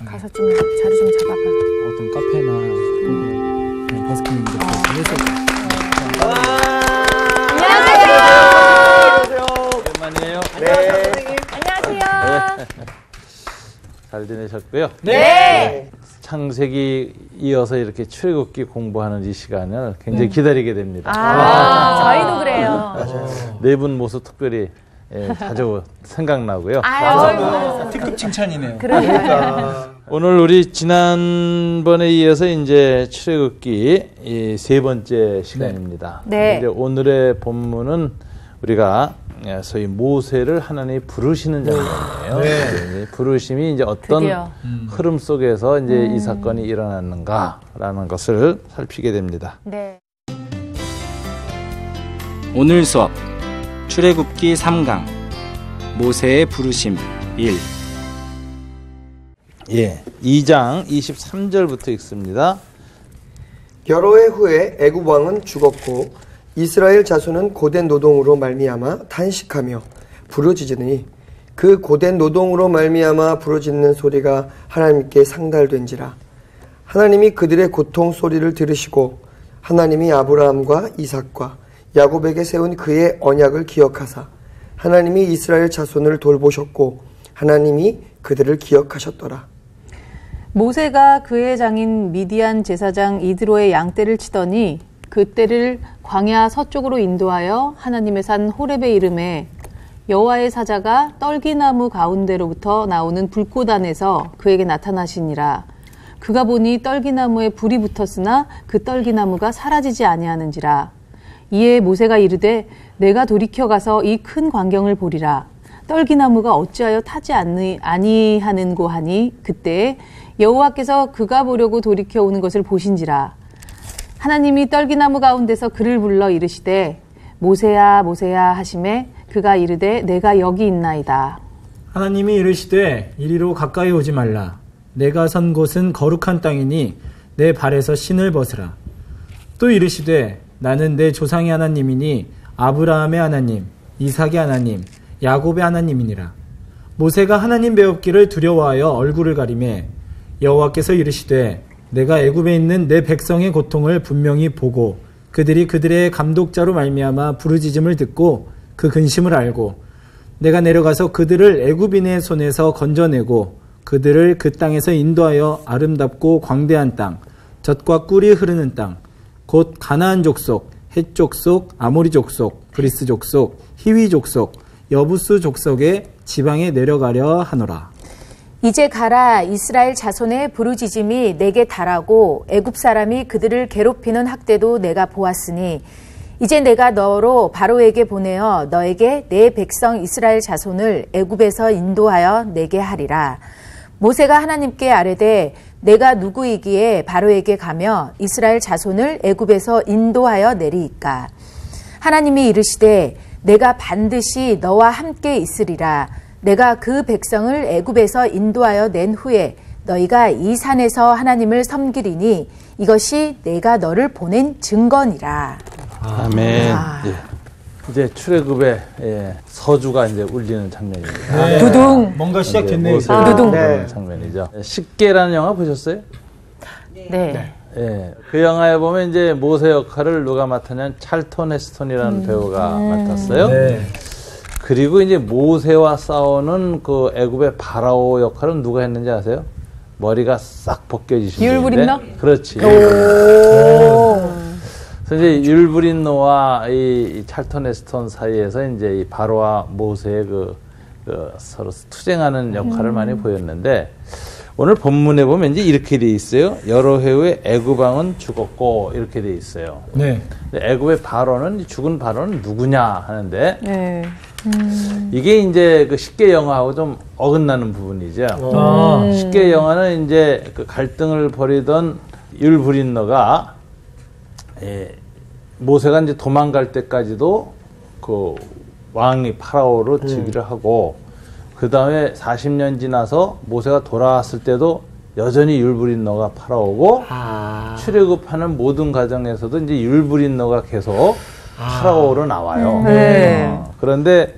가서 좀 자리 좀 잡아봐. 어떤 카페나 혹은 버스킹 해서. 안녕하세요. 오랜만이에요. 네. 안녕하세요. 잘 지내셨고요. 네. 창세기 이어서 이렇게 출애굽기 공부하는 이 시간을 굉장히 기다리게 됩니다. 저희도 그래요. 맞아요. 네 분 모습 특별히 자주 생각나고요. 특급 칭찬이네요. 그러니까. 오늘 우리 지난번에 이어서 이제 출애굽기 이 세 번째 시간입니다. 네. 이제 오늘의 본문은 우리가 소위 모세를 하나님이 부르시는 장면이에요. 네. 부르심이 이제 어떤 흐름 속에서 이제 이 사건이 일어났는가라는 것을 살피게 됩니다. 네. 오늘 수업 출애굽기 3강 모세의 부르심 1. 2장 23절부터 읽습니다. 여러 해 후에 애굽 왕은 죽었고 이스라엘 자손은 고된 노동으로 말미암아 탄식하며 부르짖으니 그 고된 노동으로 말미암아 부르짖는 소리가 하나님께 상달된지라. 하나님이 그들의 고통 소리를 들으시고 하나님이 아브라함과 이삭과 야곱에게 세운 그의 언약을 기억하사 하나님이 이스라엘 자손을 돌보셨고 하나님이 그들을 기억하셨더라. 모세가 그의 장인 미디안 제사장 이드로의 양떼를 치더니 그 떼를 광야 서쪽으로 인도하여 하나님의 산 호렙에 이르매 여호와의 사자가 떨기나무 가운데로부터 나오는 불꽃 안에서 그에게 나타나시니라. 그가 보니 떨기나무에 불이 붙었으나 그 떨기나무가 사라지지 아니하는지라. 이에 모세가 이르되 내가 돌이켜 가서 이 큰 광경을 보리라. 떨기나무가 어찌하여 타지 아니하는고 하니 그때 여호와께서 그가 보려고 돌이켜 오는 것을 보신지라. 하나님이 떨기나무 가운데서 그를 불러 이르시되 모세야 모세야 하시매 그가 이르되 내가 여기 있나이다. 하나님이 이르시되 이리로 가까이 오지 말라. 내가 선 곳은 거룩한 땅이니 내 발에서 신을 벗으라. 또 이르시되 나는 내 조상의 하나님이니 아브라함의 하나님, 이삭의 하나님, 야곱의 하나님이니라. 모세가 하나님 배웁기를 두려워하여 얼굴을 가리매 여호와께서 이르시되 내가 애굽에 있는 내 백성의 고통을 분명히 보고 그들이 그들의 감독자로 말미암아 부르짖음을 듣고 그 근심을 알고 내가 내려가서 그들을 애굽인의 손에서 건져내고 그들을 그 땅에서 인도하여 아름답고 광대한 땅, 젖과 꿀이 흐르는 땅, 곧 가나안 족속, 헷 족속, 아모리 족속, 브리스 족속, 히위 족속, 여부스 족속의 지방에 내려가려 하노라. 이제 가라. 이스라엘 자손의 부르짖음이 내게 달하고 애굽 사람이 그들을 괴롭히는 학대도 내가 보았으니 이제 내가 너로 바로에게 보내어 너에게 내 백성 이스라엘 자손을 애굽에서 인도하여 내게 하리라. 모세가 하나님께 아뢰되 내가 누구이기에 바로에게 가며 이스라엘 자손을 애굽에서 인도하여 내리이까. 하나님이 이르시되 내가 반드시 너와 함께 있으리라. 내가 그 백성을 애굽에서 인도하여 낸 후에 너희가 이 산에서 하나님을 섬기리니 이것이 내가 너를 보낸 증거니라. 아멘. 이제 출애굽의 서주가 이제 울리는 장면입니다. 네. 두둥. 뭔가 시작됐네요. 두둥. 장면이죠. 십계라는 영화 보셨어요? 네. 그 영화에 보면 이제 모세 역할을 누가 맡았냐면 찰턴 헤스턴이라는 배우가 맡았어요. 네. 그리고 이제 모세와 싸우는 그 애굽의 파라오 역할은 누가 했는지 아세요? 머리가 싹 벗겨지신 율브린너? 그렇지. 그래서 이제 율브린노와 이 찰턴 헤스턴 사이에서 이제 이 바로와 모세의 그 서로 투쟁하는 역할을 많이 보였는데 오늘 본문에 보면 이제 이렇게 돼 있어요. 여러 해 후에 애굽 왕은 죽었고 이렇게 돼 있어요. 네. 애굽의 바로는 죽은 바로는 누구냐 하는데 네. 이게 이제 그 십계 영화하고 좀 어긋나는 부분이죠. 십계 영화는 이제 그 갈등을 벌이던 율브린너가 모세가 이제 도망갈 때까지도 그 왕이 파라오로 즉위를 하고 그 다음에 40년 지나서 모세가 돌아왔을 때도 여전히 율브린너가 파라오고 출애굽하는 모든 과정에서도 이제 율브린너가 계속 파라오로 나와요. 네. 그런데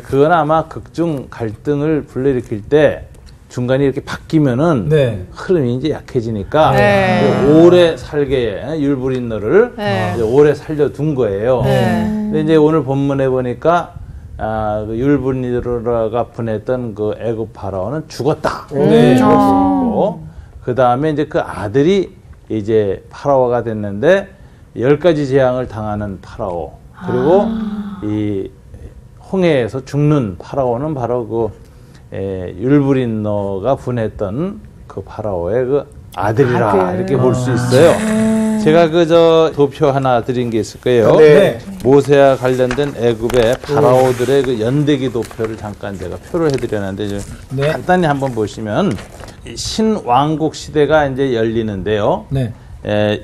그건 아마 극중 갈등을 불러일으킬 때 중간에 이렇게 바뀌면은 네. 흐름이 이제 약해지니까 네. 오래 살게 율부린 너를 네. 이제 오래 살려둔 거예요. 근데 이제 오늘 본문에 보니까 그 율부니가 보냈던 그 애굽 파라오는 죽었다. 네. 죽었고 그 다음에 이제 그 아들이 이제 파라오가 됐는데 10가지 재앙을 당하는 파라오 그리고 이 홍해에서 죽는 파라오는 바로 그 율부린 너가 보냈던 그 파라오의 그 아들이라 이렇게 볼 수 있어요. 제가 도표 하나 드린 게 있을 거예요. 네. 모세와 관련된 애굽의 파라오들의 그 연대기 도표를 잠깐 제가 표를 해드렸는데 네. 간단히 한번 보시면 신왕국 시대가 이제 열리는데요. 네.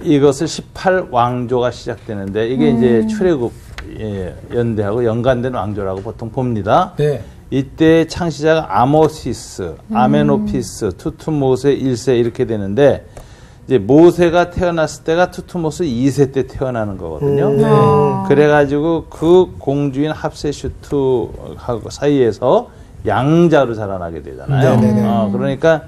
이것을 18왕조가 시작되는데 이게 이제 출애굽 연대하고 연관된 왕조라고 보통 봅니다. 네. 이때 창시자가 아모시스, 아메노피스, 투투모세 1세 이렇게 되는데 이제 모세가 태어났을 때가 투투모스 2세 때 태어나는 거거든요. 그래가지고 그 공주인 합세슈트하고 사이에서 양자로 자라나게 되잖아요. 그러니까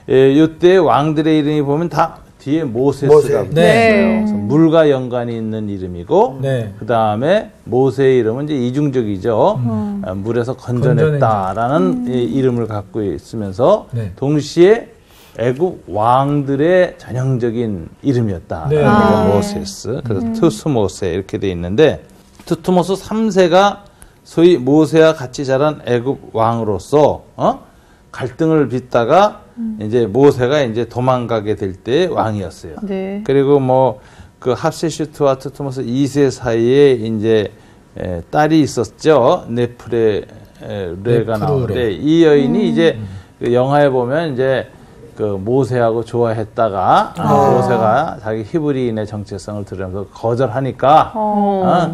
이때 왕들의 이름이 보면 다 뒤에 모세스가 붙어요. 네. 그래서 물과 연관이 있는 이름이고 네. 그 다음에 모세의 이름은 이제 이중적이죠. 물에서 건져냈다라는 이름을 갖고 있으면서 네. 동시에 애굽 왕들의 전형적인 이름이었다. 네. 모세스. 그래서 투스모세 이렇게 돼 있는데 투투모스 3세가 소위 모세와 같이 자란 애굽 왕으로서 갈등을 빚다가 이제 모세가 이제 도망가게 될 때 왕이었어요. 네. 그리고 뭐 그 합세슈트와 투투모스 2세 사이에 이제 딸이 있었죠. 네프레가 나오는데 이 여인이 이제 그 영화에 보면 이제 그 모세하고 좋아했다가 모세가 자기 히브리인의 정체성을 드러내면서 거절하니까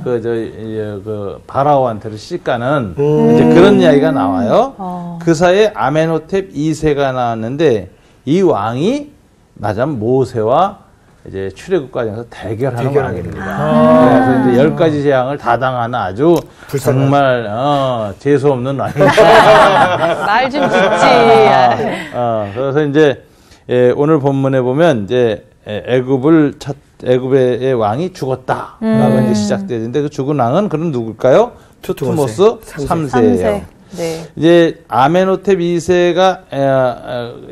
그 바라오한테를 씻가는 이제 그런 이야기가 나와요. 그 사이에 아메노텝 2세가 나왔는데 이 왕이 맞아면 모세와 이제 출애굽 과정에서 대결하는 왕입니다. 그래서 이제 10가지 재앙을 다 당하는 아주 정말 재수 없는 왕입니다. 말 좀 듣지. 그래서 이제 오늘 본문에 보면 이제 애굽의 왕이 죽었다라고 이제 시작되는데 그 죽은 왕은 그럼 누굴까요? 투투모스 3세예요. 네. 이제 아메노텝 2세가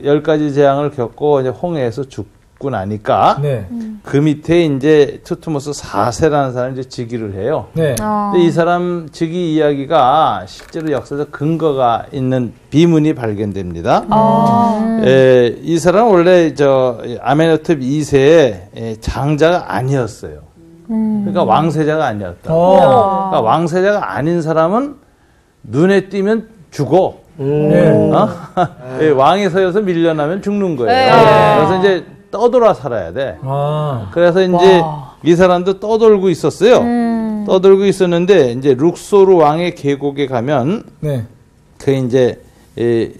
10가지 재앙을 겪고 이제 홍해에서 죽고 나니까 네. 그 밑에 이제 투투모스 4세라는 사람이 이제 즉위를 해요. 네. 근데 이 사람 즉위 이야기가 실제로 역사적 근거가 있는 비문이 발견됩니다. 이 사람은 원래 아메노텝 2세의 장자가 아니었어요. 그러니까 왕세자가 아니었다. 그러니까 왕세자가 아닌 사람은 눈에 띄면 죽어. 왕이 서여서 밀려나면 죽는 거예요. 그래서 이제 떠돌아 살아야 돼. 그래서 이제 이 사람도 떠돌고 있었어요. 떠돌고 있었는데 이제 룩소르 왕의 계곡에 가면 그 이제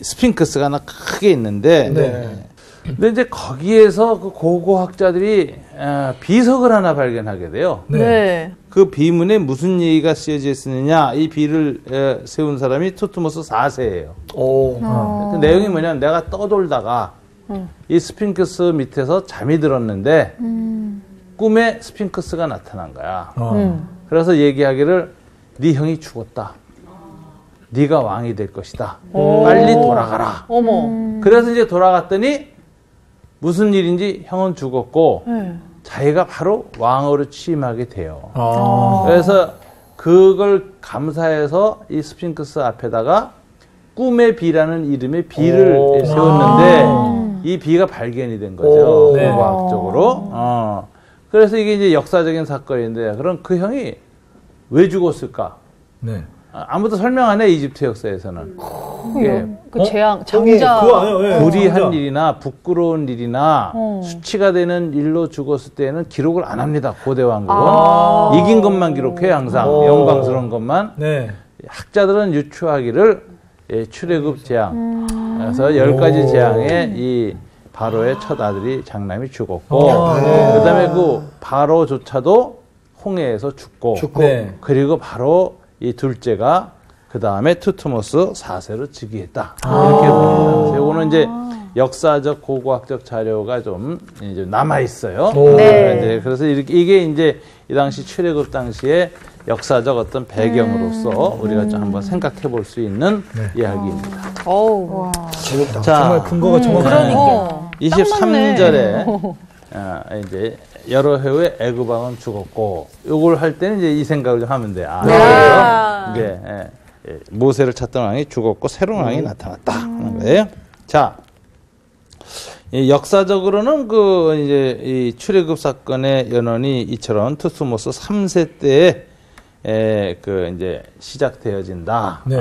스핑크스가 하나 크게 있는데 근데 이제 거기에서 그 고고학자들이 비석을 하나 발견하게 돼요. 네. 그 비문에 무슨 얘기가 쓰여져 있느냐? 이 비를 세운 사람이 투투모스 4세예요. 그 내용이 뭐냐면 내가 떠돌다가 이 스핑크스 밑에서 잠이 들었는데 꿈에 스핑크스가 나타난 거야. 그래서 얘기하기를 네 형이 죽었다. 네가 왕이 될 것이다. 빨리 돌아가라. 어머. 그래서 이제 돌아갔더니 무슨 일인지 형은 죽었고 자기가 바로 왕으로 취임하게 돼요. 그래서 그걸 감사해서 이 스핑크스 앞에다가 꿈의 비라는 이름의 비를 세웠는데 이 비가 발견이 된 거죠. 과학적으로. 그래서 이게 이제 역사적인 사건인데 그럼 그 형이 왜 죽었을까? 아무도 설명 안 해, 이집트 역사에서는. 그 재앙, 장자. 불의한 일이나 부끄러운 일이나 수치가 되는 일로 죽었을 때는 기록을 안 합니다. 고대 왕국은. 이긴 것만 기록해, 항상. 영광스러운 것만. 학자들은 유추하기를 출애굽 재앙. 그래서 10가지 재앙에 이 바로의 첫 아들이 장남이 죽었고, 그 다음에 그 바로조차도 홍해에서 죽고. 그리고 바로 이 둘째가 그 다음에 투트모스 4세로 즉위했다. 이렇게 봅니다. 이거는 이제 역사적 고고학적 자료가 좀 이제 남아 있어요. 네. 그래서 이게 이제 이 당시 출애굽 당시에 역사적 어떤 배경으로서 우리가 좀 한번 생각해 볼 수 있는 이야기입니다. 어우. 재밌다. 자, 정말 근거가 정확하네요. 23절에 이제 여러 해후에 애굽 왕은 죽었고 요걸 할 때는 이제 이 생각을 좀 하면 돼. 이제 모세를 찾던 왕이 죽었고 새로운 왕이 나타났다 하는 거예요. 자, 이 역사적으로는 그 이제 이 출애굽 사건의 연원이 이처럼 투스모스 3세 때에 그 이제 시작되어진다. 네.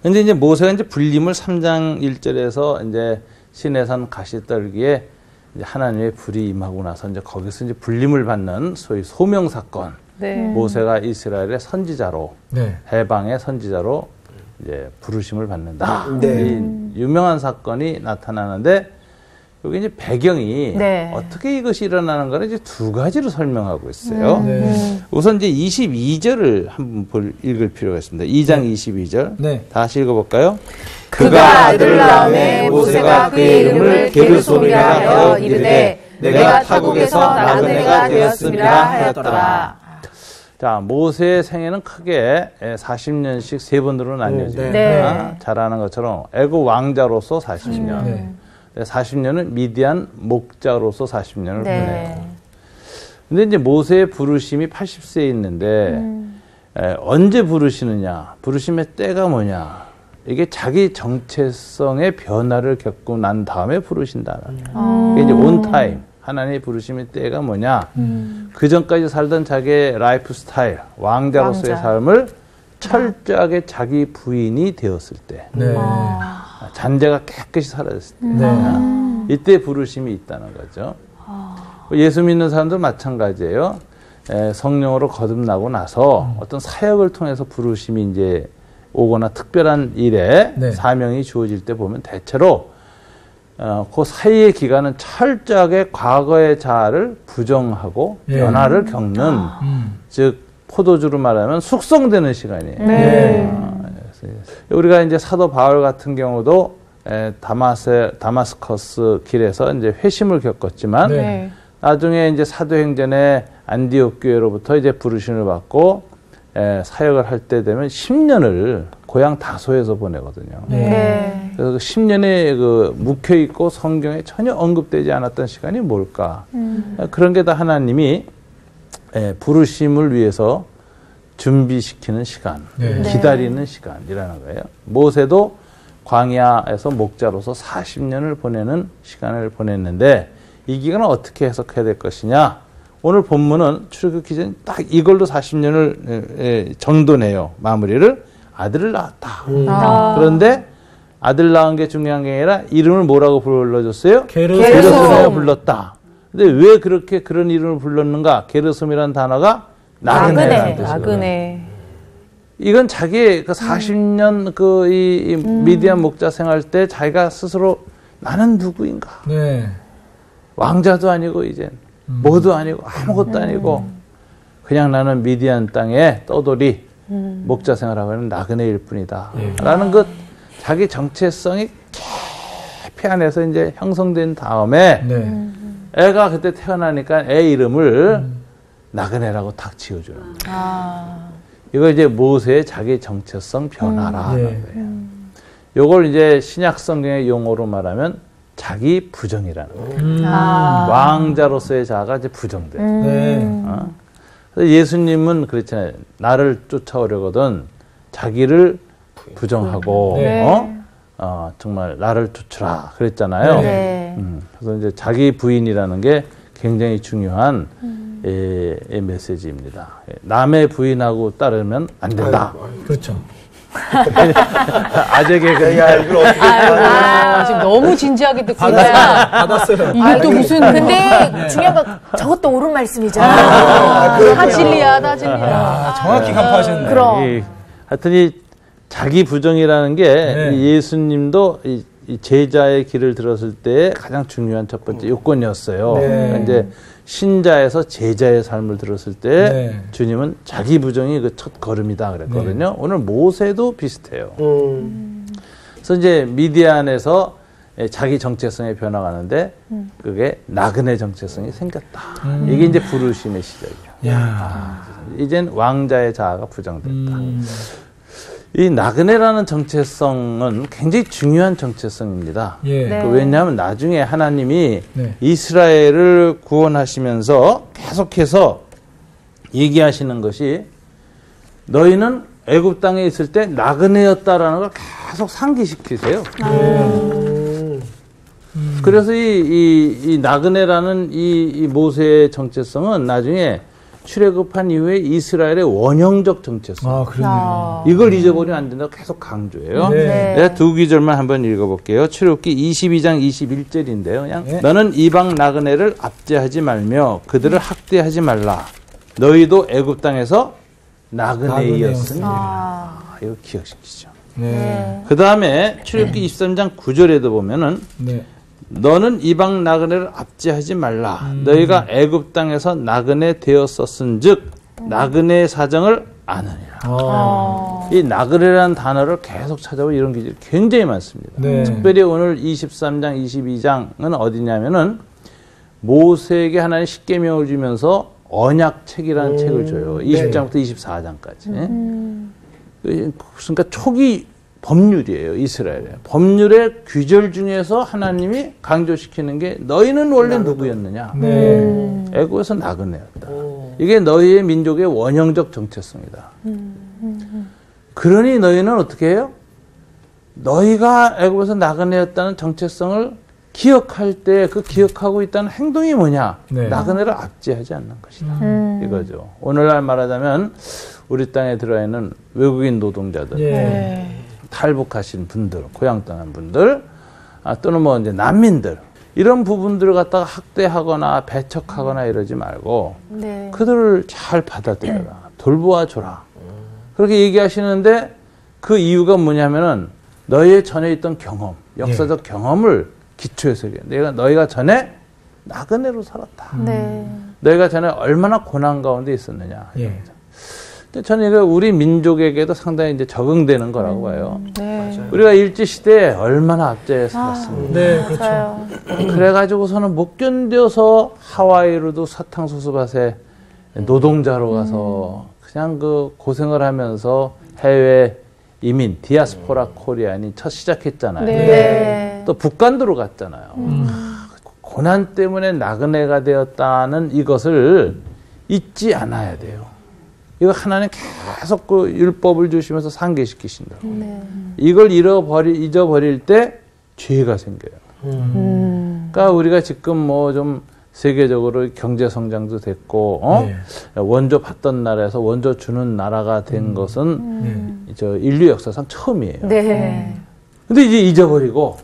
근데 이제 모세가 이제 불림을 3장 1절에서 이제 시내산 가시떨기에 이제 하나님의 불이 임하고 나서 이제 거기서 이제 불림을 받는 소위 소명 사건. 네. 모세가 이스라엘의 선지자로 네. 해방의 선지자로 이제 부르심을 받는다. 네. 이 유명한 사건이 나타나는데 여기 이제 배경이 네. 어떻게 이것이 일어나는 가를 이제 두 가지로 설명하고 있어요. 네. 우선 이제 22절을 한번 읽을 필요가 있습니다. 2장 22절. 네. 다시 읽어볼까요? 그가 아들을 낳음에 모세가 그의 이름을 게르솜이라 하여 이르되 내가 타국에서 나그네가 되었음이라 하였더라. 자, 모세의 생애는 크게 40년씩 세 번으로 나뉘어집니다. 네. 잘 아는 것처럼 애굽 왕자로서 40년, 네. 40년은 미디안 목자로서 40년을 네. 보내고. 근데 이제 모세의 부르심이 80세에 있는데 언제 부르시느냐, 부르심의 때가 뭐냐, 이게 자기 정체성의 변화를 겪고 난 다음에 부르신다는 거예요. 이게 이제 온 타임. 하나님의 부르심의 때가 뭐냐? 그 전까지 살던 자기의 라이프 스타일, 왕자로서의 삶을 철저하게 자기 부인이 되었을 때, 네. 잔재가 깨끗이 사라졌을 때, 네. 이때 부르심이 있다는 거죠. 예수 믿는 사람도 마찬가지예요. 성령으로 거듭나고 나서 어떤 사역을 통해서 부르심이 이제 오거나 특별한 일에 네. 사명이 주어질 때 보면 대체로 그 사이의 기간은 철저하게 과거의 자아를 부정하고 변화를 겪는, 즉 포도주로 말하면 숙성되는 시간이에요. 네. 우리가 이제 사도 바울 같은 경우도 다마스커스 길에서 이제 회심을 겪었지만 네. 나중에 이제 사도행전에 안디옥 교회로부터 이제 부르심을 받고 사역을 할 때 되면 10년을 고향 다소에서 보내거든요. 네. 그래서 10년에 그 묵혀 있고 성경에 전혀 언급되지 않았던 시간이 뭘까? 그런 게 다 하나님이 부르심을 위해서 준비시키는 시간, 네. 기다리는 시간이라는 거예요. 모세도 광야에서 목자로서 40년을 보내는 시간을 보냈는데 이 기간을 어떻게 해석해야 될 것이냐? 오늘 본문은 출애굽기 전 딱 이걸로 40년을 정도네요. 마무리를 아들을 낳았다. 그런데 아들 낳은 게 중요한 게 아니라 이름을 뭐라고 불러줬어요? 게르솜이라고 불렀다. 근데 왜 그렇게 그런 이름을 불렀는가? 게르솜이라는 단어가 나그네라는 뜻이거든요. 나그네. 이건 자기의 그 40년 이 미디안 목자 생활 때 자기가 스스로 나는 누구인가? 네. 왕자도 아니고 이젠 뭐도 아니고 아무것도 아니고 그냥 나는 미디안 땅에 떠돌이 목자 생활하고 있는 나그네일 뿐이다. 라는 그 자기 정체성이 깊이 안에서 이제 형성된 다음에 네. 애가 그때 태어나니까 애 이름을 나그네라고 딱 지어줘요. 이거 이제 모세의 자기 정체성 변화라는 거예요. 요걸 이제 신약 성경의 용어로 말하면 자기 부정이라는 거예요. 왕자로서의 자아가 이제 부정돼요. 네. 그래서 예수님은 그렇잖아요. 나를 쫓아오려거든 자기를 부정하고 네. 정말 나를 쫓으라 그랬잖아요. 네. 그래서 이제 자기 부인이라는 게 굉장히 중요한 메시지입니다. 남의 부인하고 따르면 안 된다. 그렇죠. 아재 개그. 야, 이걸 어떻게. 지금 너무 진지하게 듣고 있어요. 받았어요. 이게 또 무슨 근데 중요한 건 저것도 옳은 말씀이잖아요. 다 진리야, 다 진리야. 정확히 간파하셨네. 그럼. 하여튼 이 자기 부정이라는 게 네. 이 예수님도 이 제자의 길을 들었을 때 가장 중요한 첫 번째 요건이었어요. 네. 그러니까 이제 신자에서 제자의 삶을 들었을 때 네. 주님은 자기 부정이 그 첫 걸음이다 그랬거든요. 오늘 모세도 비슷해요. 그래서 이제 미디안에서 자기 정체성에 변화가는데 그게 나그네 정체성이 생겼다. 이게 이제 부르심의 시작이야. 이젠 왕자의 자아가 부정됐다. 이 나그네라는 정체성은 굉장히 중요한 정체성입니다. 예. 네. 왜냐하면 나중에 하나님이 네. 이스라엘을 구원하시면서 계속해서 얘기하시는 것이 너희는 애굽 땅에 있을 때 나그네였다라는 걸 계속 상기시키세요. 그래서 이 나그네라는 이 모세의 정체성은 나중에 출애굽한 이후에 이스라엘의 원형적 정체성. 아, 그러네요. 이걸 잊어버리면 안 된다고 계속 강조해요. 네. 내가 두 구절만 한번 읽어볼게요. 출애굽기 22장 21절인데요. 그냥 네. 너는 이방 나그네를 압제하지 말며 그들을 학대하지 말라. 너희도 애굽 땅에서 나그네였으니. 이거 기억시키죠. 네. 그 다음에 출애굽기 23장 9절에도 보면은 네. 너는 이방 나그네를 압제하지 말라. 너희가 애굽 땅에서 나그네 되었었은즉 나그네의 사정을 아느니라. 이 나그네라는 단어를 계속 찾아보면 이런 게 굉장히 많습니다. 네. 특별히 오늘 23장, 22장은 어디냐면은 모세에게 하나님 십계명을 주면서 언약책이라는 책을 줘요. 20장부터 24장까지. 그러니까 초기 법률이에요. 이스라엘의 법률의 규절 중에서 하나님이 강조시키는 게 너희는 원래 누구였느냐. 네. 애굽에서 나그네였다. 이게 너희의 민족의 원형적 정체성이다. 그러니 너희는 어떻게 해요? 너희가 애굽에서 나그네였다는 정체성을 기억할 때 그 기억하고 있다는 행동이 뭐냐? 네. 나그네를 압제하지 않는 것이다. 이거죠. 오늘날 말하자면 우리 땅에 들어있는 외국인 노동자들, 예. 탈북하신 분들, 고향 떠난 분들, 또는 뭐 이제 난민들, 이런 부분들을 갖다가 학대하거나 배척하거나 이러지 말고 네. 그들을 잘 받아들여라. 돌보아줘라. 그렇게 얘기하시는데 그 이유가 뭐냐면은 너희의 전에 있던 경험, 역사적 경험을 기초해서 너희가 전에 나그네로 살았다. 네. 너희가 전에 얼마나 고난 가운데 있었느냐. 예. 근데 저는 이거 우리 민족에게도 상당히 이제 적응되는 거라고 봐요. 네. 우리가 일제시대에 얼마나 압제해 살았습니다. 네, 그렇죠. 맞아요. 그래가지고서는 못 견뎌서 하와이로도 사탕수수밭에 노동자로 가서 그냥 그 고생을 하면서 해외 이민, 디아스포라 코리안이 첫 시작했잖아요. 네. 또 북간도로 갔잖아요. 고난 때문에 나그네가 되었다는 이것을 잊지 않아야 돼요. 이거 하나님 계속 그 율법을 주시면서 상기시키신다고. 네. 이걸 잊어버릴 때 죄가 생겨요. 그러니까 우리가 지금 뭐 좀 세계적으로 경제 성장도 됐고, 네. 원조 받던 나라에서 원조 주는 나라가 된 것은 저 인류 역사상 처음이에요. 네. 근데 이제 잊어버리고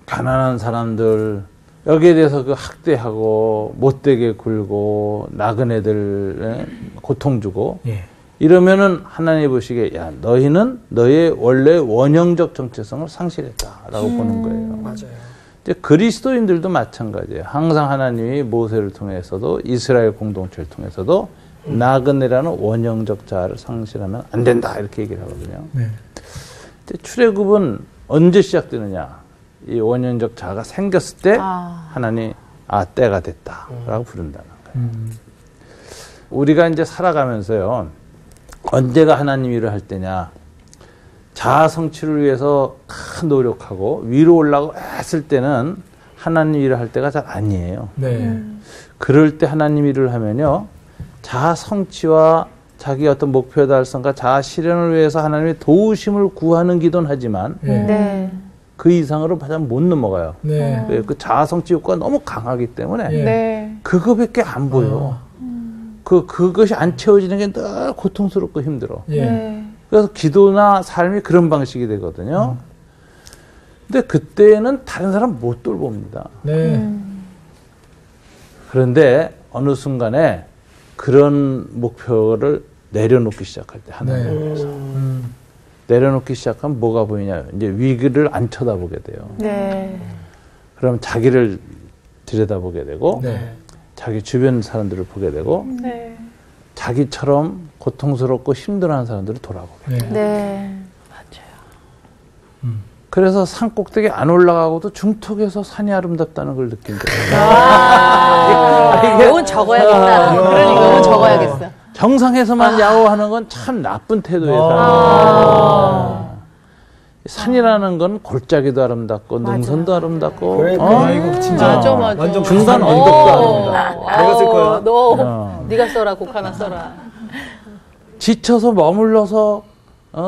가난한 사람들 여기에 대해서 그 학대하고 못되게 굴고 나그네들 고통 주고 예. 이러면은 하나님 보시기에 야 너희는 너의 원래 원형적 정체성을 상실했다라고 보는 거예요. 맞아요. 이제 그리스도인들도 마찬가지예요. 항상 하나님이 모세를 통해서도 이스라엘 공동체를 통해서도 나그네라는 원형적 자아를 상실하면 안 된다 이렇게 얘기를 하거든요. 네. 근데 출애굽은 언제 시작되느냐? 이 원형적 자아가 생겼을 때 하나님 때가 됐다라고 부른다는 거예요. 우리가 이제 살아가면서요. 언제가 하나님 일을 할 때냐? 자아 성취를 위해서 큰 노력하고 위로 올라가고 했을 때는 하나님 일을 할 때가 잘 아니에요. 네. 그럴 때 하나님 일을 하면요. 자아 성취와 자기 어떤 목표 달성과 자아 실현을 위해서 하나님의 도우심을 구하는 기도는 하지만 네. 그 이상으로 바로 못 넘어가요. 네. 그 자아 성취 효과가 너무 강하기 때문에 예. 네. 그거밖에 안 보여. 그것이 안 채워지는 게 늘 고통스럽고 힘들어. 예. 네. 그래서 기도나 삶이 그런 방식이 되거든요. 근데 그때는 다른 사람 못 돌봅니다. 네. 그런데 어느 순간에 그런 목표를 내려놓기 시작할 때 하나님께서 내려놓기 시작하면 뭐가 보이냐? 이제 위기를 안 쳐다보게 돼요. 네. 그럼 자기를 들여다보게 되고 네. 자기 주변 사람들을 보게 되고 자기처럼 고통스럽고 힘들어하는 사람들을 돌아보게 돼요. 네. 그래서 산 꼭대기 안 올라가고도 중턱에서 산이 아름답다는 걸 느낀대요. 이건 적어야겠다. 그러니까 이건 적어야겠어. 정상에서만 야호하는 건 참 나쁜 태도의 삶이에요. 산이라는 건 골짜기도 아름답고 능선도 아름답고 그래, 이거 진짜 맞아. 완전 중간 언덕도 아름답고 내가 쓸 거야. 너 네가 써라. 곡 하나 써라. 지쳐서 머물러서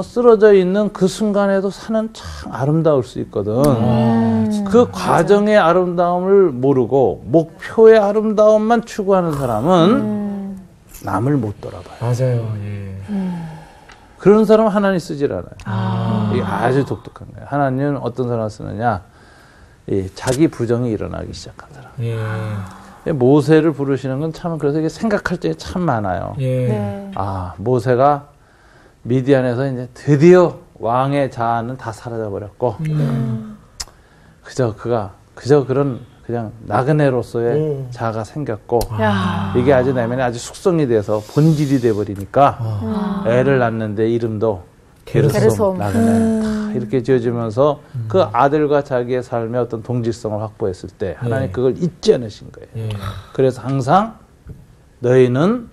쓰러져 있는 그 순간에도 산은 참 아름다울 수 있거든. 그 과정의 아름다움을 모르고 목표의 아름다움만 추구하는 사람은 남을 못 돌아봐요. 맞아요. 예. 그런 사람은 하나님 쓰질 않아요. 이게 아주 독특한 거예요. 하나님은 어떤 사람을 쓰느냐? 자기 부정이 일어나기 시작한 사람. 예. 모세를 부르시는 건 참 그래서 이게 생각할 때 참 많아요. 예. 모세가 미디안에서 이제 드디어 왕의 자아는 다 사라져 버렸고 그저 그런 그냥 나그네로서의 자아가 생겼고 이게 아주 내면에 아주 숙성이 돼서 본질이 돼 버리니까 애를 낳는데 이름도 게르솜 나그네 다 이렇게 지어지면서 그 아들과 자기의 삶의 어떤 동질성을 확보했을 때 하나님 그걸 잊지 않으신 거예요. 그래서 항상 너희는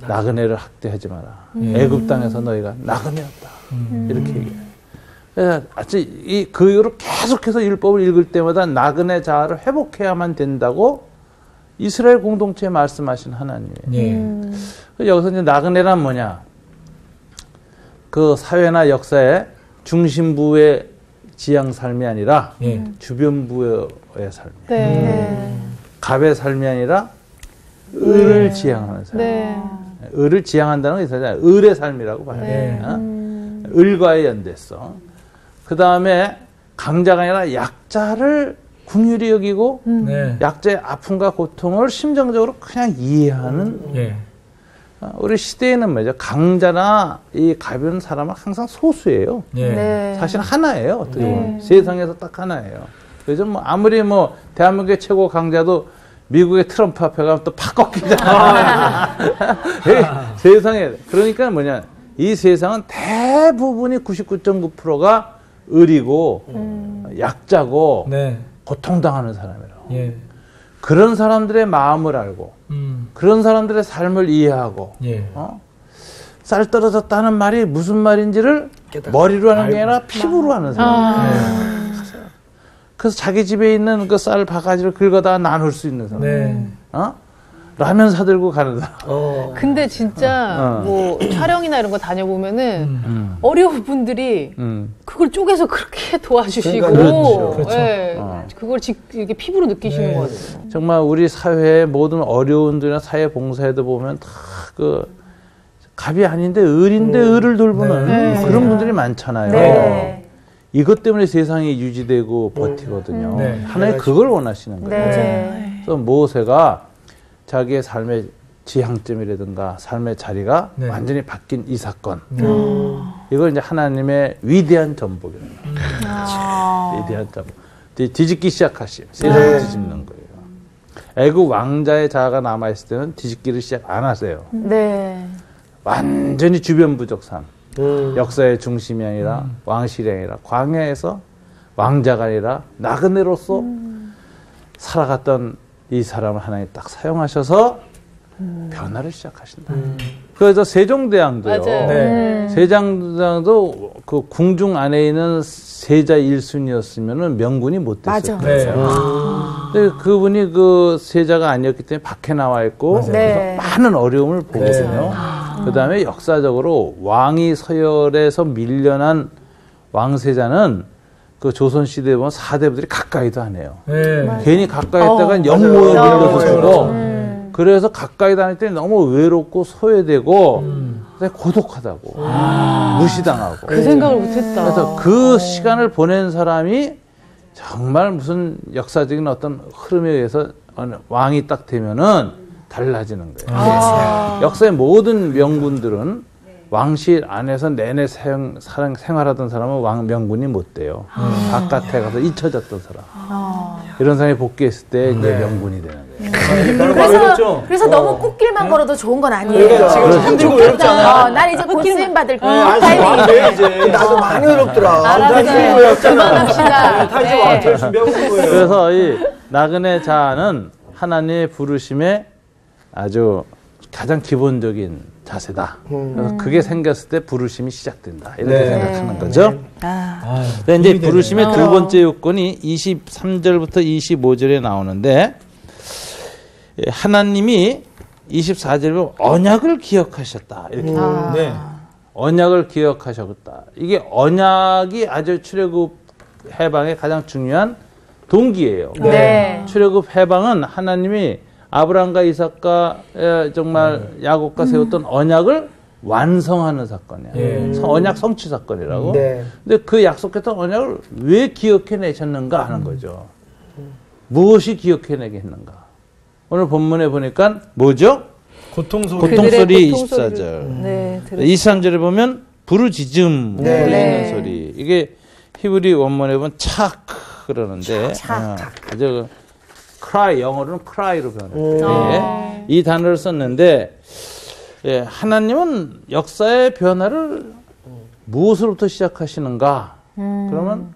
나그네를 학대하지 마라. 애굽 땅에서 너희가 나그네였다. 이렇게 얘기해요. 그래서 그 이후로 계속해서 율법을 읽을 때마다 나그네 자아를 회복해야만 된다고 이스라엘 공동체에 말씀하신 하나님이에요. 여기서 이제 나그네란 뭐냐? 그 사회나 역사의 중심부의 지향 삶이 아니라 주변부의 삶. 갑의 삶이 아니라 을을 지향하는 삶. 을을 지향한다는 게 있잖아요. 을의 삶이라고 봐요. 을과의 연대성. 그 다음에 강자가 아니라 약자를 긍휼히 여기고 약자의 아픔과 고통을 심정적으로 그냥 이해하는 우리 시대에는 뭐죠? 강자나 이 가벼운 사람은 항상 소수예요. 사실 하나예요. 어떻게 보면 세상에서 딱 하나예요. 그래서 뭐 아무리 뭐 대한민국의 최고 강자도 미국의 트럼프 앞에 가면 또 팍 꺾이잖아. 세상에. 그러니까 뭐냐. 이 세상은 대부분이 99.9%가 을이고, 약자고, 고통당하는 사람이라고. 그런 사람들의 마음을 알고, 그런 사람들의 삶을 이해하고, 쌀 떨어졌다는 말이 무슨 말인지를 머리로 하는 게 아니라 피부로 하는 사람. 그래서 자기 집에 있는 그 쌀 바가지를 긁어다 나눌 수 있는 사람. 라면 사들고 가는 사람. 근데 진짜 뭐 촬영이나 이런 거 다녀보면은 어려운 분들이 그걸 쪼개서 그렇게 도와주시고 그렇죠. 그걸 이렇게 피부로 느끼시는 것 같아요. 정말 우리 사회의 모든 어려운들이나 사회 봉사에도 보면 다 그 갑이 아닌데 을인데 을을 돌보는 그런 분들이 많잖아요. 이것 때문에 세상이 유지되고 버티거든요. 하나님 그걸 원하시는 거예요. 그래서 모세가 자기의 삶의 지향점이라든가 삶의 자리가 완전히 바뀐 이 사건. 이걸 이제 하나님의 위대한 전복이라는 거예요. 위대한 전복. 뒤집기 시작하시면 세상을 뒤집는 거예요. 애굽 왕자의 자아가 남아있을 때는 뒤집기를 시작 안 하세요. 완전히 주변부적 삶. 역사의 중심이 아니라 왕실이 아니라 광야에서 왕자가 아니라 나그네로서 살아갔던 이 사람을 하나님 딱 사용하셔서 변화를 시작하신다. 그래서 세종대왕도요. 세종대왕도 그 궁중 안에 있는 세자 1순위였으면 명군이 못 됐을 거예요. 근데 그분이 그 세자가 아니었기 때문에 밖에 나와 있고 많은 어려움을 보거든요. 그 다음에 역사적으로 왕이 서열에서 밀려난 왕세자는 그 조선시대에 보면 사대부들이 가까이도 안 해요. 괜히 가까이 했다가 영모에 밀려서 죽고 그래서 가까이 다닐 때 너무 외롭고 소외되고 고독하다고 무시당하고 그 생각을 못했다. 그래서 그 시간을 보낸 사람이 정말 무슨 역사적인 어떤 흐름에 의해서 왕이 딱 되면은 달라지는 거예요. 역사의 모든 명군들은 왕실 안에서 내내 생활하던 사람은 명군이 못 돼요. 바깥에 가서 잊혀졌던 사람. 이런 사람이 복귀했을 때 이제 명군이 되는 거예요. 그래서 너무 꽃길만 걸어도 좋은 건 아니에요. 그러니까 지금 힘들고 외롭잖아. 난 이제 곧 쓰임 받을 타이밍인데 이제 나도 많이 어렵더라. 그만합시다. 타이즈 와한테 준비하고 있는 거예요. 그래서 이 나그네 자는 하나님의 부르심에 아주 가장 기본적인 자세다. 그래서 그게 생겼을 때 부르심이 시작된다. 이렇게 생각하는 거죠. 근데 이제 부르심의 두 번째 요건이 23절부터 25절에 나오는데 하나님이 24절에 언약을 기억하셨다. 이렇게 네. 언약을 기억하셨다. 이게 언약이 아주 출애굽 해방의 가장 중요한 동기예요. 네. 출애굽 해방은 하나님이 아브라함과 이삭과 정말 야곱과 세웠던 언약을 완성하는 사건이야. 언약 성취 사건이라고. 네. 근데 그 약속했던 언약을 왜 기억해내셨는가 하는 거죠. 무엇이 기억해내게 했는가. 오늘 본문에 보니까 뭐죠? 고통소리 24절. 네, 23절에 보면 부르짖음 네. 울리는 소리. 이게 히브리 원문에 보면 착 그러는데 아주 cry, 영어로는 cry로 변해요. 이 단어를 썼는데 하나님은 역사의 변화를 무엇으로부터 시작하시는가? 그러면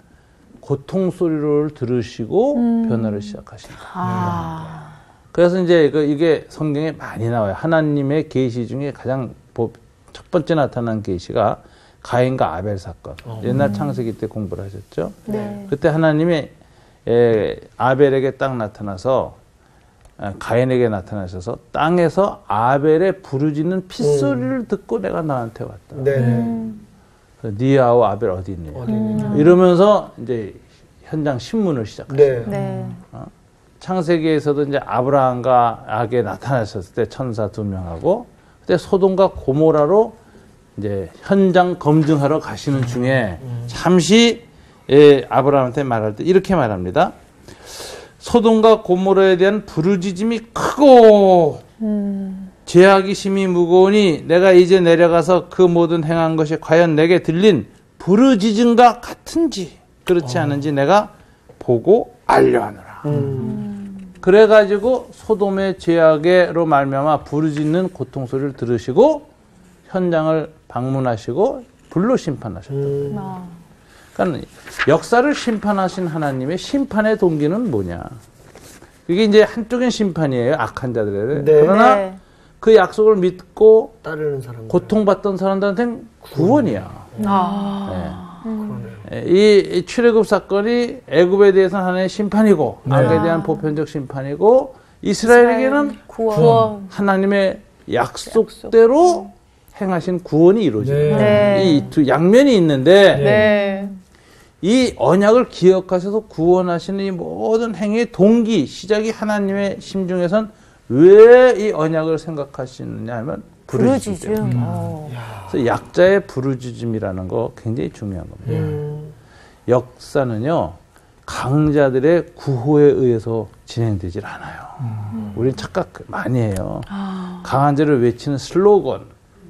고통 소리를 들으시고 변화를 시작하신다. 그래서 이제 이게 성경에 많이 나와요. 하나님의 계시 중에 가장 첫 번째 나타난 계시가 가인과 아벨 사건. 옛날 창세기 때 공부를 하셨죠. 네. 그때 하나님이 아벨에게 딱 나타나서 가인에게 나타나셔서 땅에서 아벨의 부르짖는 핏소리를 듣고 내가 너한테 왔다. 네. 네 아우 아벨 어디 있니? 이러면서 이제 현장 신문을 시작하셨어요. 네. 창세기에서도 이제 아브라함과 악에 나타나셨을 때 천사 2명하고 그때 소돔과 고모라로 이제 현장 검증하러 가시는 중에 잠시 아브라함한테 말할 때 이렇게 말합니다. 소돔과 고모라에 대한 부르짖음이 크고 죄악이 심히 무거우니 내가 이제 내려가서 그 모든 행한 것이 과연 내게 들린 부르짖음과 같은지 그렇지 않은지 내가 보고 알려하노라. 그래가지고 소돔의 죄악으로 말미암아 부르짖는 고통 소리를 들으시고 현장을 방문하시고 불로 심판하셨다. 그러니까 역사를 심판하신 하나님의 심판의 동기는 뭐냐? 이게 이제 한쪽엔 심판이에요. 악한 자들에. 네. 그러나 네. 그 약속을 믿고 따르는 사람. 고통받던 사람들한테는 구원이야. 그러네요. 이 출애굽 사건이 애굽에 대해서는 하나의 심판이고 악에 대한 보편적 심판이고 이스라엘에게는 구원. 하나님의 약속대로 행하신 구원이 이루어집니다. 네. 이 두 양면이 있는데 네. 이 언약을 기억하셔서 구원하시는 이 모든 행위의 동기, 시작이 하나님의 심중에선 왜 이 언약을 생각하시느냐 하면 부르짖음. 그래서 약자의 부르짖음이라는 거 굉장히 중요한 겁니다. 역사는요, 강자들의 구호에 의해서 진행되질 않아요. 우리는 착각 많이 해요. 강한 자를 외치는 슬로건,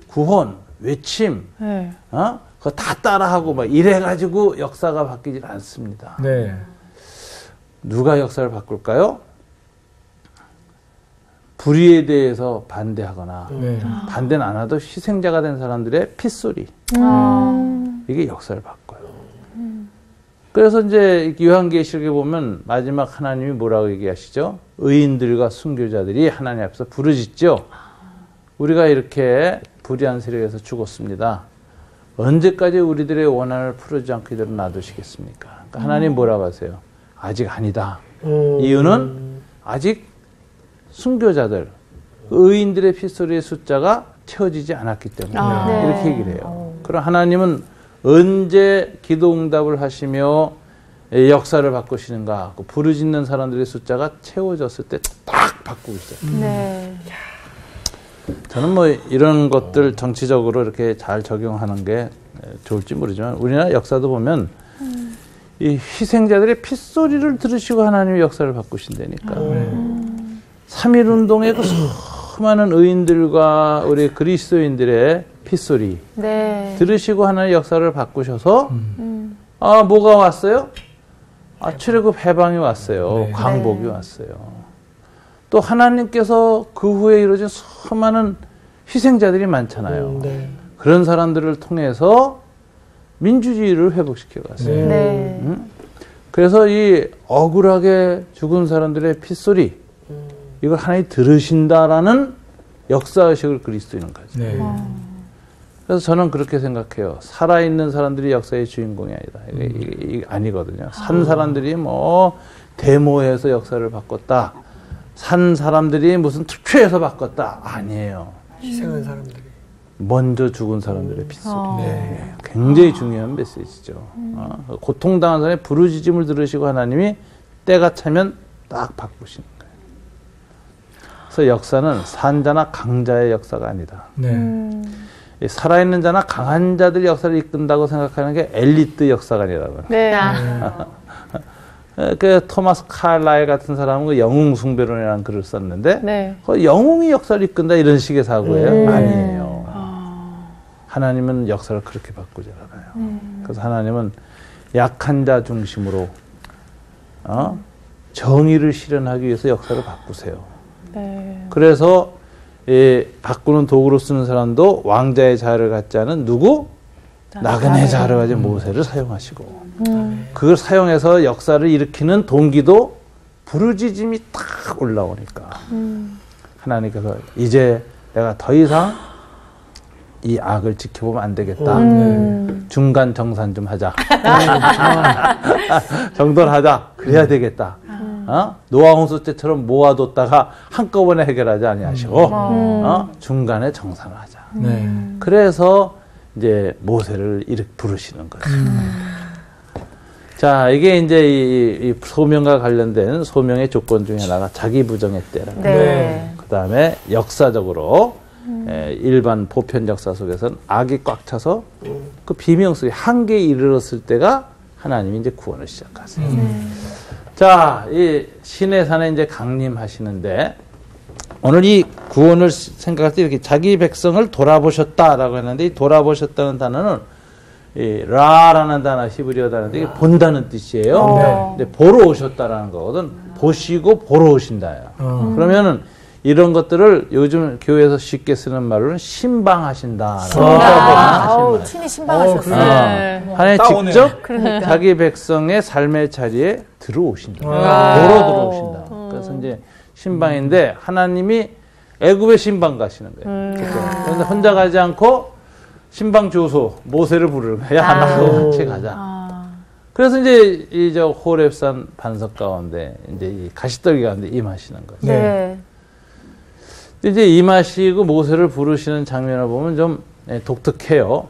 구혼, 외침, 네. 그거 다 따라하고 막 이래가지고 역사가 바뀌질 않습니다. 네. 누가 역사를 바꿀까요? 불의에 대해서 반대하거나 반대는 안 하도 희생자가 된 사람들의 핏소리 이게 역사를 바꿔요. 그래서 이제 요한계시록에 보면 마지막 하나님이 뭐라고 얘기하시죠? 의인들과 순교자들이 하나님 앞에서 부르짖죠. 우리가 이렇게 불의한 세력에서 죽었습니다. 언제까지 우리들의 원한을 풀어주지 않고 이대로 놔두시겠습니까? 그러니까 하나님 뭐라고 하세요? 아직 아니다. 이유는 아직 순교자들, 의인들의 핏소리의 숫자가 채워지지 않았기 때문에 이렇게 얘기를 해요. 그럼 하나님은 언제 기도 응답을 하시며 역사를 바꾸시는가? 부르짖는 사람들의 숫자가 채워졌을 때 딱 바꾸고 있어요. 네. 저는 뭐 이런 것들 정치적으로 이렇게 잘 적용하는 게 좋을지 모르지만 우리나라 역사도 보면 이 희생자들의 핏소리를 들으시고 하나님의 역사를 바꾸신다니까. 3.1운동의 그 수많은 의인들과 우리 그리스도인들의 핏소리 네. 들으시고 하나님의 역사를 바꾸셔서 아 뭐가 왔어요? 아 출애굽 해방이 왔어요. 광복이 왔어요. 또 하나님께서 그 후에 이루어진 수많은 희생자들이 많잖아요. 그런 사람들을 통해서 민주주의를 회복시켜 갔어요. 네. 그래서 이 억울하게 죽은 사람들의 핏소리, 이걸 하나님이 들으신다라는 역사의식을 그릴 수 있는 거죠. 네. 그래서 저는 그렇게 생각해요. 살아있는 사람들이 역사의 주인공이 아니다. 이게 아니거든요. 산 사람들이 뭐 데모해서 역사를 바꿨다. 산 사람들이 무슨 투표해서 바꿨다. 아니에요. 희생한 사람들이. 먼저 죽은 사람들의 핏소리. 네. 굉장히 중요한 메시지죠. 고통당한 사람의 부르짖음을 들으시고 하나님이 때가 차면 딱 바꾸시는 거예요. 그래서 역사는 산자나 강자의 역사가 아니다. 네. 살아있는 자나 강한 자들이 역사를 이끈다고 생각하는 게 엘리트 역사가 아니라고요. 네. 그 토마스 칼라일 같은 사람은 그 영웅 숭배론이라는 글을 썼는데 네. 그 영웅이 역사를 이끈다 이런 식의 사고예요. 아니에요. 하나님은 역사를 그렇게 바꾸지 않아요. 그래서 하나님은 약한 자 중심으로 정의를 실현하기 위해서 역사를 바꾸세요. 네. 그래서 바꾸는 도구로 쓰는 사람도 왕자의 자아를 갖지 않은 누구? 나그네 자아를 가진 모세를 사용하시고 그걸 사용해서 역사를 일으키는 동기도 부르짖음이 딱 올라오니까 하나님께서 이제 내가 더 이상 이 악을 지켜보면 안 되겠다. 중간 정산 좀 하자. 정돈하자. 그래야 되겠다. 노아 홍수 때처럼 모아뒀다가 한꺼번에 해결하지 아니하시고 중간에 정산을 하자. 네. 그래서 이제 모세를 이렇게 부르시는 거죠. 자, 이게 이제 이 소명과 관련된 소명의 조건 중에 하나가 자기 부정의 때라는 거예요. 네. 그 다음에 역사적으로 일반 보편 역사 속에서는 악이 꽉 차서 그 비명 속에 한계에 이르렀을 때가 하나님이 이제 구원을 시작하세요. 자, 이 시내산에 이제 강림하시는데 오늘 이 구원을 생각할 때 이렇게 자기 백성을 돌아보셨다라고 했는데 이 돌아보셨다는 단어는 이 라라는 단어 히브리어 단어인데 이게 본다는 뜻이에요. 근데 보러 오셨다라는 거거든. 보시고 보러 오신다요. 그러면은 이런 것들을 요즘 교회에서 쉽게 쓰는 말로는 신방하신다. 친히 신방하셨어요. 하나님 직접 자기 백성의 삶의 자리에 들어오신다. 보러 들어오신다. 그래서 이제 신방인데 하나님이 애굽에 신방 가시는 거예요. 그런데 혼자 가지 않고 신방 조소 모세를 부르는 거예요. 야, 나도 같이 가자. 그래서 이제 이 저 호렙산 반석 가운데 이제 이 가시떨기 가운데 임하시는 거죠. 네. 이제 임하시고 모세를 부르시는 장면을 보면 좀 독특해요.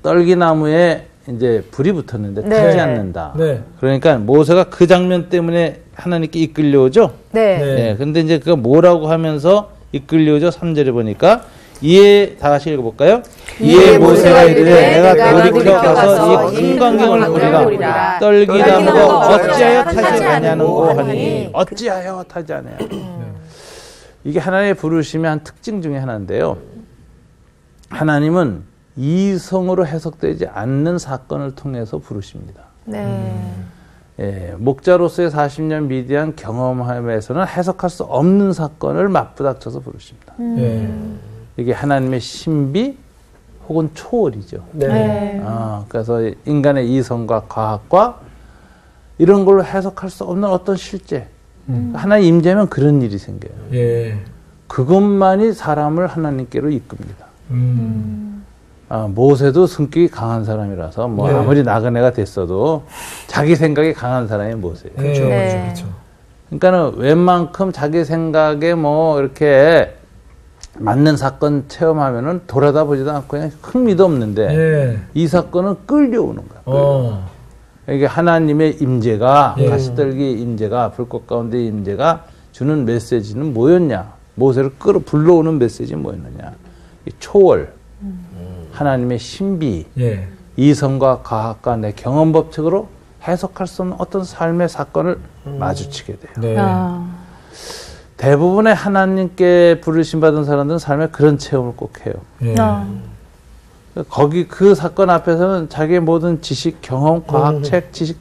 떨기나무에 이제 불이 붙었는데 타지 않는다. 네. 그러니까 모세가 그 장면 때문에 하나님께 이끌려오죠. 네. 근데 이제 그가 뭐라고 하면서 이끌려오죠? 3절에 보니까 이에 다 같이 읽어볼까요? 이에 모세가 이르되 내가 돌이켜 가서 이 큰 광경을 보리라. 떨기나무가 어찌하여 타지 아니하는고 하니 어찌하여 타지 아니하는고. 이게 하나님의 부르심의 한 특징 중에 하나인데요. 하나님은 이성으로 해석되지 않는 사건을 통해서 부르십니다. 목자로서의 40년 미디안 경험함에서는 해석할 수 없는 사건을 맞부닥쳐서 부르십니다. 이게 하나님의 신비 혹은 초월이죠. 그래서 인간의 이성과 과학과 이런 걸로 해석할 수 없는 어떤 실제, 하나님 임재하면 그런 일이 생겨요. 그것만이 사람을 하나님께로 이끕니다. 모세도 성격이 강한 사람이라서 뭐 아무리 나그네가 됐어도 자기 생각이 강한 사람이 모세예요. 그렇죠. 그러니까는 웬만큼 자기 생각에 뭐 이렇게 맞는 사건 체험하면은 돌아다 보지도 않고 그냥 흥미도 없는데 이 사건은 끌려오는 거야. 이게 하나님의 임재가 가시떨기 임재가 불꽃 가운데 임재가 주는 메시지는 뭐였냐? 모세를 불러오는 메시지 뭐였느냐? 이 초월, 하나님의 신비, 이성과 과학과 내 경험 법칙으로 해석할 수 없는 어떤 삶의 사건을 마주치게 돼요. 대부분의 하나님께 부르심 받은 사람들은 삶에 그런 체험을 꼭 해요. 거기 그 사건 앞에서는 자기의 모든 지식, 경험, 과학, 책, 지식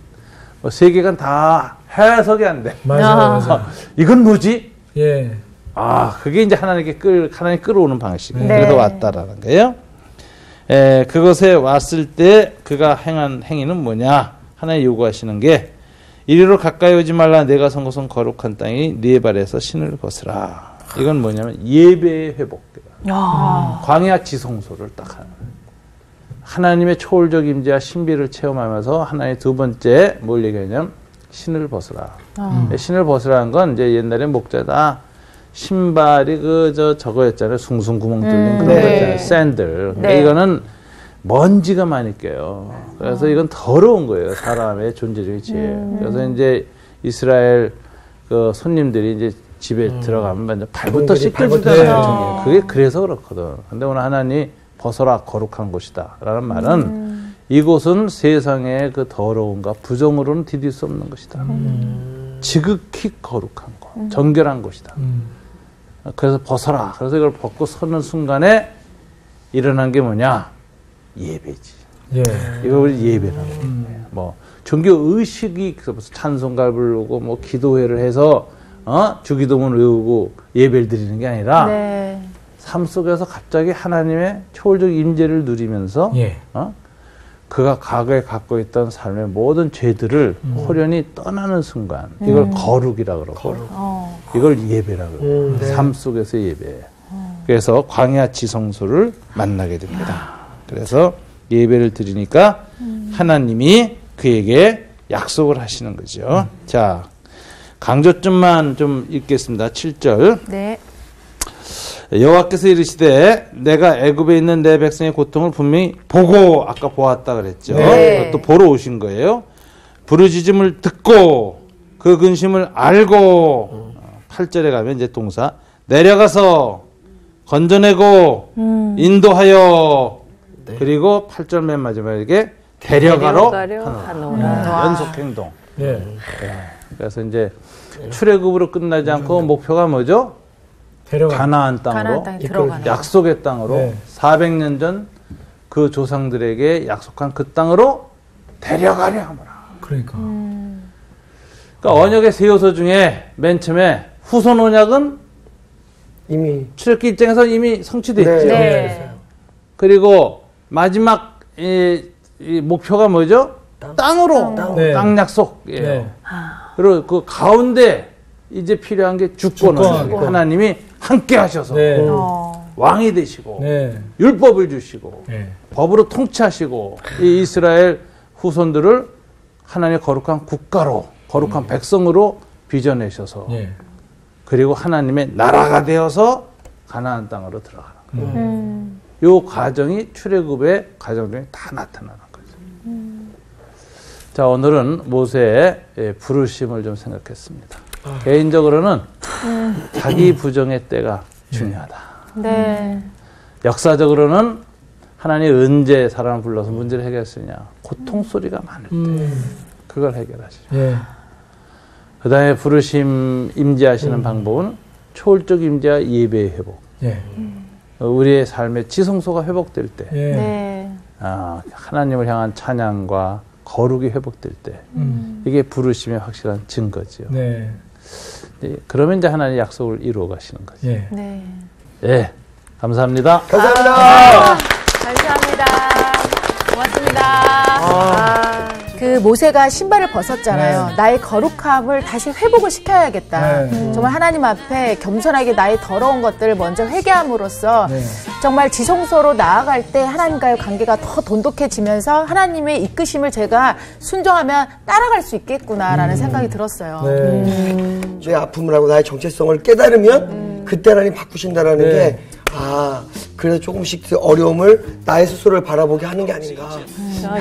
세계관 다 해석이 안 돼. 맞아요. 이건 뭐지? 예. 그게 이제 하나님 끌어오는 방식. 네. 그래서 왔다라는 거예요. 그것에 왔을 때 그가 행한 행위는 뭐냐? 하나님 요구하시는 게 이리로 가까이 오지 말라. 내가 선 곳은 거룩한 땅이 네 발에서 신을 벗으라. 이건 뭐냐면 예배의 회복. 광야 지성소를 딱 하는 거예요. 하나님의 초월적 임재와 신비를 체험하면서 하나님 두 번째 뭘 얘기하냐면 신을 벗으라. 신을 벗으라는 건 이제 옛날에 목자다 신발이 저거였잖아요. 숭숭 구멍 뚫린 그런 거 있잖아요. 샌들. 근데 이거는 먼지가 많이 껴요. 그래서 이건 더러운 거예요. 사람의 존재적인 죄예요. 그래서 이제 이스라엘 그 손님들이 이제 집에 들어가면 발부터 씻겨주잖아요. 그게 그래서 그렇거든. 근데 오늘 하나님 벗어라 거룩한 곳이다 라는 말은 이곳은 세상의 그 더러움과 부정으로는 디딜 수 없는 것이다. 지극히 거룩한 곳, 정결한 곳이다. 그래서 벗어라. 그래서 이걸 벗고 서는 순간에 일어난 게 뭐냐? 예배지. 예. 이걸 우리 예배라고 해요. 뭐 종교 의식이 무슨 찬송가를 부르고 뭐 기도회를 해서 주기도문 외우고 예배를 드리는 게 아니라 삶 속에서 갑자기 하나님의 초월적 임재를 누리면서 그가 과거에 갖고 있던 삶의 모든 죄들을 호련히 떠나는 순간 이걸 거룩이라고 그러고 이걸 예배라고 그래요. 삶 속에서 예배. 그래서 광야 지성소를 만나게 됩니다. 그래서 예배를 드리니까 하나님이 그에게 약속을 하시는 거죠. 자, 강조점만 좀 읽겠습니다. 7절. 네. 여호와께서 이르시되 내가 애굽에 있는 내 백성의 고통을 분명히 보고 아까 보았다 그랬죠. 그것도 보러 오신 거예요. 부르짖음을 듣고 그 근심을 알고 8절에 가면 이제 동사 내려가서 건져내고 인도하여 그리고 8절 맨 마지막에 데려가러 하노라. 연속 행동. 그래서 이제 출애굽으로 끝나지 않고 목표가 뭐죠? 가나안 땅으로 약속의 땅으로 400년 전 그 조상들에게 약속한 그 땅으로 데려가려 하노라. 그러니까 언약의 세 요소 중에 맨 처음에 후손 언약은 이미 출애굽기 입장에서 이미 성취됐죠. 그리고 마지막 이 목표가 뭐죠? 땅으로 땅 약속이에요. 그리고 그 가운데 이제 필요한 게 주권. 하나님이 함께 하셔서 왕이 되시고 율법을 주시고 법으로 통치하시고 이 이스라엘 후손들을 하나님의 거룩한 국가로 거룩한 백성으로 빚어내셔서 그리고 하나님의 나라가 되어서 가나안 땅으로 들어가는 거예요. 이 과정이 출애굽의 과정 중에 다 나타나는 거죠. 자, 오늘은 모세의 부르심을 좀 생각했습니다. 개인적으로는 자기 부정의 때가 중요하다. 역사적으로는 하나님이 언제 사람을 불러서 문제를 해결했느냐. 고통 소리가 많을 때 그걸 해결하시죠. 그 다음에 부르심 임재하시는 방법은 초월적 임재와 예배의 회복. 우리의 삶의 지성소가 회복될 때 하나님을 향한 찬양과 거룩이 회복될 때 이게 부르심의 확실한 증거지요. 그러면 이제 하나님의 약속을 이루어 가시는 거죠. 감사합니다. 감사합니다. 감사합니다. 고맙습니다. 그 모세가 신발을 벗었잖아요. 나의 거룩함을 다시 회복을 시켜야겠다. 정말 하나님 앞에 겸손하게 나의 더러운 것들을 먼저 회개함으로써 정말 지성소로 나아갈 때 하나님과의 관계가 더 돈독해지면서 하나님의 이끄심을 제가 순종하면 따라갈 수 있겠구나라는 생각이 들었어요. 내 아픔을 하고 나의 정체성을 깨달으면 그때 하나님 바꾸신다라는 게 그래서 조금씩 어려움을 나의 스스로를 바라보게 하는 게 아닌가.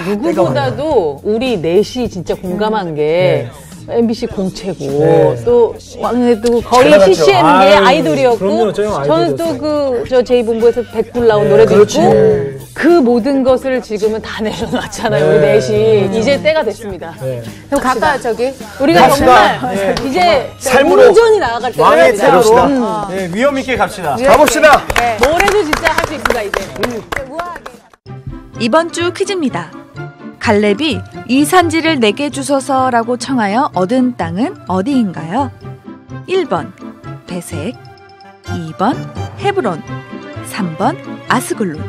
누구보다도 우리 넷이 진짜 공감한 게 MBC 공채고 또 왕래도 거의 CCM의 아이돌이었고 저는 또 저 제2본부에서 백불 나온 노래도 있고 그 모든 것을 지금은 다 내려놨잖아요. 우리 넷이 이제 때가 됐습니다. 그럼 각각 우리가 정말 이제 온전히 나아갈 때가 왕의 됐습니다. 태도로 위험 있게 갑시다. 가봅시다. 뭐래도 진짜 할 수 있습니다 이제. 이번 주 퀴즈입니다. 갈렙이 이 산지를 내게 주소서라고 청하여 얻은 땅은 어디인가요? 1번 베색, 2번 헤브론, 3번 아스글론.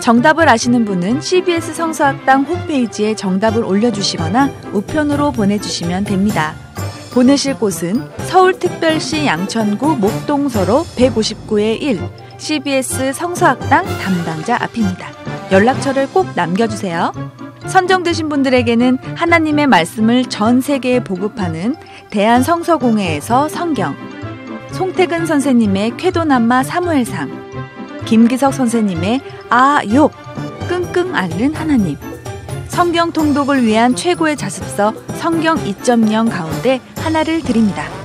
정답을 아시는 분은 CBS 성서학당 홈페이지에 정답을 올려주시거나 우편으로 보내주시면 됩니다. 보내실 곳은 서울특별시 양천구 목동서로 159-1 CBS 성서학당 담당자 앞입니다. 연락처를 꼭 남겨주세요. 선정되신 분들에게는 하나님의 말씀을 전 세계에 보급하는 대한성서공회에서 성경, 송태근 선생님의 쾌도남마 사무엘상, 김기석 선생님의 욥 끙끙 앓는 하나님, 성경 통독을 위한 최고의 자습서 성경 2.0 가운데 하나를 드립니다.